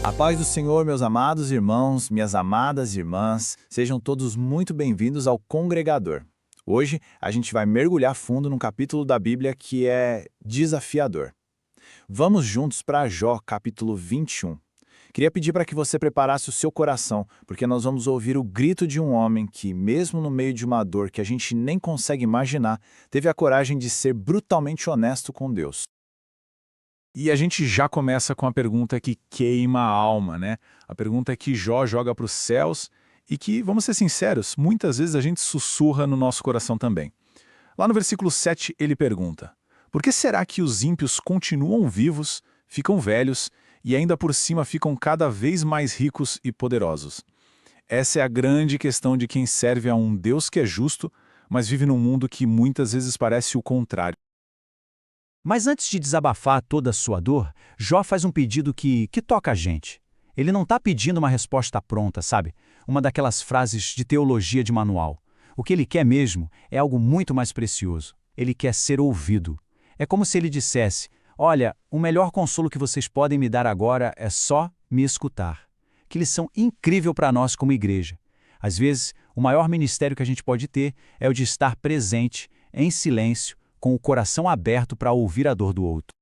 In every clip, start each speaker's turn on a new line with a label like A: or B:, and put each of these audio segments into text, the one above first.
A: A paz do Senhor, meus amados irmãos, minhas amadas irmãs, sejam todos muito bem-vindos ao Congregador. Hoje a gente vai mergulhar fundo num capítulo da Bíblia que é desafiador. Vamos juntos para Jó, capítulo 21. Queria pedir para que você preparasse o seu coração, porque nós vamos ouvir o grito de um homem que, mesmo no meio de uma dor que a gente nem consegue imaginar, teve a coragem de ser brutalmente honesto com Deus. E a gente já começa com a pergunta que queima a alma, né? A pergunta que Jó joga para os céus e que, vamos ser sinceros, muitas vezes a gente sussurra no nosso coração também. Lá no versículo 7 ele pergunta: por que será que os ímpios continuam vivos, ficam velhos e ainda por cima ficam cada vez mais ricos e poderosos? Essa é a grande questão de quem serve a um Deus que é justo, mas vive num mundo que muitas vezes parece o contrário.
B: Mas antes de desabafar toda a sua dor, Jó faz um pedido que toca a gente. Ele não está pedindo uma resposta pronta, sabe? Uma daquelas frases de teologia de manual. O que ele quer mesmo é algo muito mais precioso. Ele quer ser ouvido. É como se ele dissesse: olha, o melhor consolo que vocês podem me dar agora é só me escutar. Que lição incrível para nós como igreja. Às vezes, o maior ministério que a gente pode ter é o de estar presente, em silêncio, com o coração aberto para ouvir a dor do outro.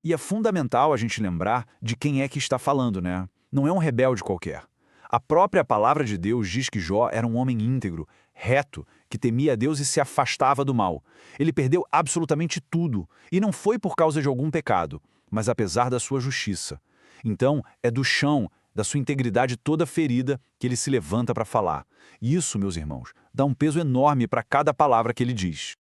C: E é fundamental a gente lembrar de quem é que está falando, né? Não é um rebelde qualquer. A própria palavra de Deus diz que Jó era um homem íntegro, reto, que temia a Deus e se afastava do mal. Ele perdeu absolutamente tudo, e não foi por causa de algum pecado, mas apesar da sua justiça. Então, é do chão, da sua integridade toda ferida, que ele se levanta para falar. E isso, meus irmãos, dá um peso enorme para cada palavra que ele diz.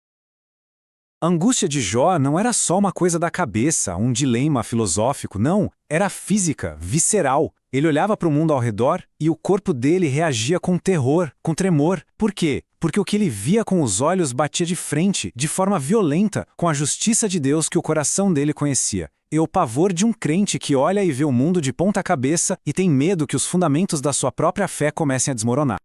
D: A angústia de Jó não era só uma coisa da cabeça, um dilema filosófico, não. Era física, visceral. Ele olhava para o mundo ao redor e o corpo dele reagia com terror, com tremor. Por quê? Porque o que ele via com os olhos batia de frente, de forma violenta, com a justiça de Deus que o coração dele conhecia. É o pavor de um crente que olha e vê o mundo de ponta cabeça e tem medo que os fundamentos da sua própria fé comecem a desmoronar.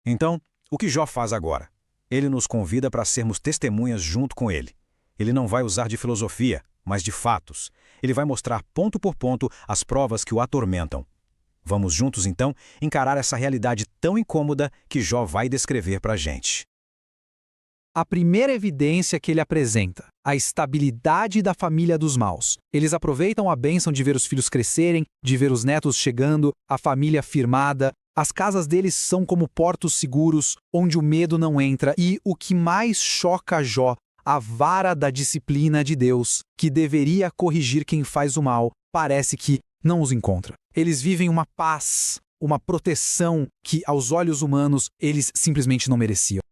E: Então, o que Jó faz agora? Ele nos convida para sermos testemunhas junto com ele. Ele não vai usar de filosofia, mas de fatos. Ele vai mostrar ponto por ponto as provas que o atormentam. Vamos juntos, então, encarar essa realidade tão incômoda que Jó vai descrever para a gente.
F: A primeira evidência que ele apresenta: a estabilidade da família dos maus. Eles aproveitam a bênção de ver os filhos crescerem, de ver os netos chegando, a família firmada. As casas deles são como portos seguros, onde o medo não entra. E o que mais choca Jó, a vara da disciplina de Deus, que deveria corrigir quem faz o mal, parece que não os encontra. Eles vivem uma paz, uma proteção que, aos olhos humanos, eles simplesmente não mereciam.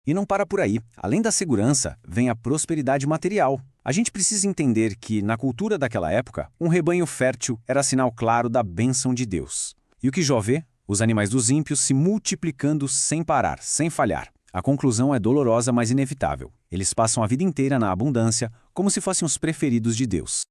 B: E não para por aí. Além da segurança, vem a prosperidade material. A gente precisa entender que, na cultura daquela época, um rebanho fértil era sinal claro da bênção de Deus. E o que Jó vê? Os animais dos ímpios se multiplicando sem parar, sem falhar. A conclusão é dolorosa, mas inevitável. Eles passam a vida inteira na abundância, como se fossem os preferidos de Deus.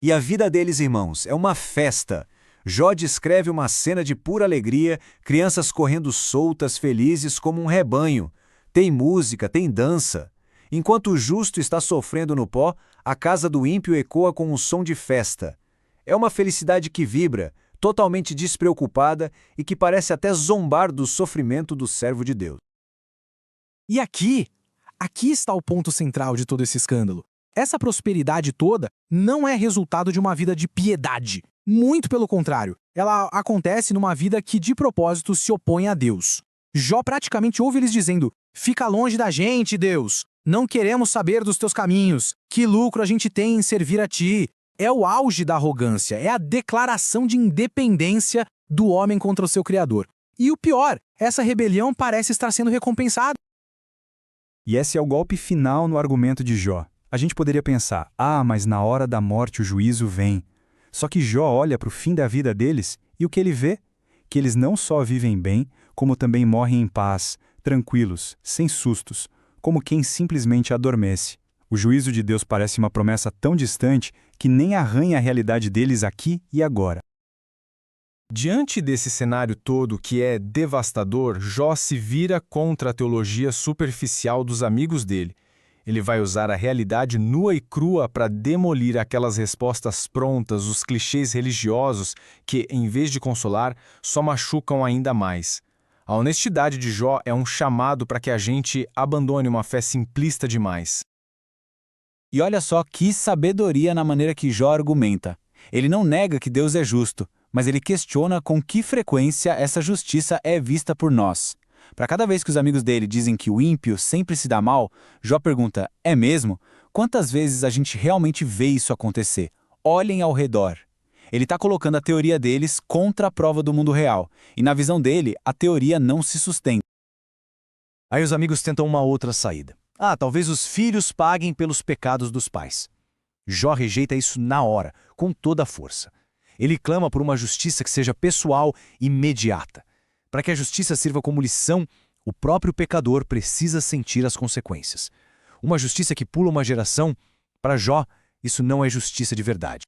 D: E a vida deles, irmãos, é uma festa. Jó descreve uma cena de pura alegria, crianças correndo soltas, felizes como um rebanho. Tem música, tem dança. Enquanto o justo está sofrendo no pó, a casa do ímpio ecoa com um som de festa. É uma felicidade que vibra, totalmente despreocupada e que parece até zombar do sofrimento do servo de Deus.
F: E aqui está o ponto central de todo esse escândalo. Essa prosperidade toda não é resultado de uma vida de piedade. Muito pelo contrário, ela acontece numa vida que de propósito se opõe a Deus. Jó praticamente ouve eles dizendo: fica longe da gente, Deus. Não queremos saber dos teus caminhos. Que lucro a gente tem em servir a ti? É o auge da arrogância, é a declaração de independência do homem contra o seu Criador. E o pior, essa rebelião parece estar sendo recompensada.
D: E esse é o golpe final no argumento de Jó. A gente poderia pensar: mas na hora da morte o juízo vem. Só que Jó olha para o fim da vida deles e o que ele vê? Que eles não só vivem bem, como também morrem em paz, tranquilos, sem sustos, como quem simplesmente adormece. O juízo de Deus parece uma promessa tão distante que nem arranha a realidade deles aqui e agora.
G: Diante desse cenário todo que é devastador, Jó se vira contra a teologia superficial dos amigos dele. Ele vai usar a realidade nua e crua para demolir aquelas respostas prontas, os clichês religiosos que, em vez de consolar, só machucam ainda mais. A honestidade de Jó é um chamado para que a gente abandone uma fé simplista demais.
B: E olha só que sabedoria na maneira que Jó argumenta. Ele não nega que Deus é justo, mas ele questiona com que frequência essa justiça é vista por nós. Para cada vez que os amigos dele dizem que o ímpio sempre se dá mal, Jó pergunta, é mesmo? Quantas vezes a gente realmente vê isso acontecer? Olhem ao redor. Ele está colocando a teoria deles contra a prova do mundo real, e na visão dele, a teoria não se sustenta.
C: Aí os amigos tentam uma outra saída. Talvez os filhos paguem pelos pecados dos pais. Jó rejeita isso na hora, com toda a força. Ele clama por uma justiça que seja pessoal e imediata. Para que a justiça sirva como lição, o próprio pecador precisa sentir as consequências. Uma justiça que pula uma geração, para Jó, isso não é justiça de verdade.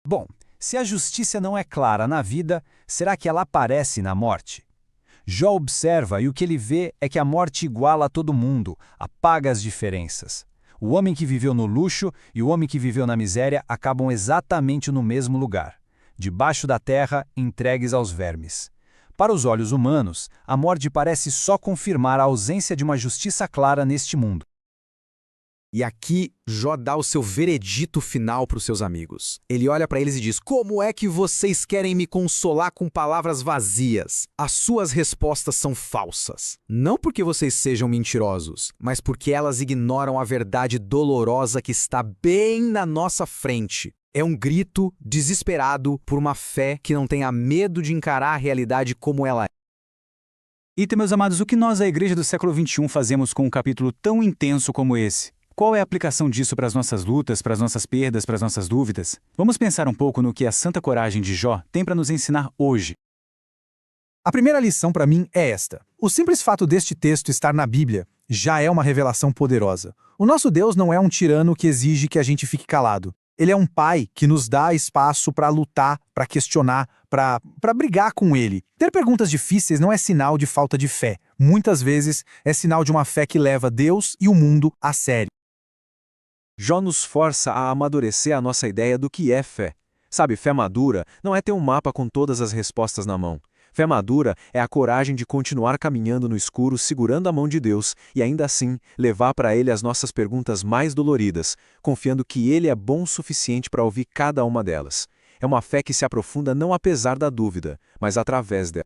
E: Bom, se a justiça não é clara na vida, será que ela aparece na morte? Jó observa e o que ele vê é que a morte iguala a todo mundo, apaga as diferenças. O homem que viveu no luxo e o homem que viveu na miséria acabam exatamente no mesmo lugar, debaixo da terra, entregues aos vermes. Para os olhos humanos, a morte parece só confirmar a ausência de uma justiça clara neste mundo.
F: E aqui, Jó dá o seu veredito final para os seus amigos. Ele olha para eles e diz, como é que vocês querem me consolar com palavras vazias? As suas respostas são falsas. Não porque vocês sejam mentirosos, mas porque elas ignoram a verdade dolorosa que está bem na nossa frente. É um grito desesperado por uma fé que não tenha medo de encarar a realidade como ela é.
B: E, meus amados, o que nós, a Igreja do século XXI, fazemos com um capítulo tão intenso como esse? Qual é a aplicação disso para as nossas lutas, para as nossas perdas, para as nossas dúvidas? Vamos pensar um pouco no que a santa coragem de Jó tem para nos ensinar hoje.
F: A primeira lição para mim é esta. O simples fato deste texto estar na Bíblia já é uma revelação poderosa. O nosso Deus não é um tirano que exige que a gente fique calado. Ele é um pai que nos dá espaço para lutar, para questionar, para brigar com ele. Ter perguntas difíceis não é sinal de falta de fé. Muitas vezes é sinal de uma fé que leva Deus e o mundo a sério.
H: Jó nos força a amadurecer a nossa ideia do que é fé. Sabe, fé madura não é ter um mapa com todas as respostas na mão. Fé madura é a coragem de continuar caminhando no escuro, segurando a mão de Deus e ainda assim levar para Ele as nossas perguntas mais doloridas, confiando que Ele é bom o suficiente para ouvir cada uma delas. É uma fé que se aprofunda não apesar da dúvida, mas através dela.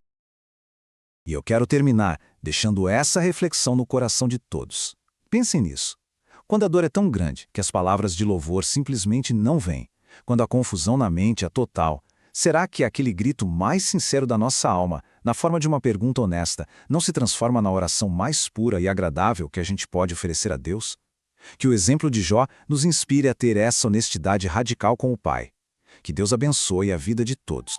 C: E eu quero terminar deixando essa reflexão no coração de todos. Pensem nisso. Quando a dor é tão grande que as palavras de louvor simplesmente não vêm, quando a confusão na mente é total, será que aquele grito mais sincero da nossa alma, na forma de uma pergunta honesta, não se transforma na oração mais pura e agradável que a gente pode oferecer a Deus? Que o exemplo de Jó nos inspire a ter essa honestidade radical com o Pai. Que Deus abençoe a vida de todos.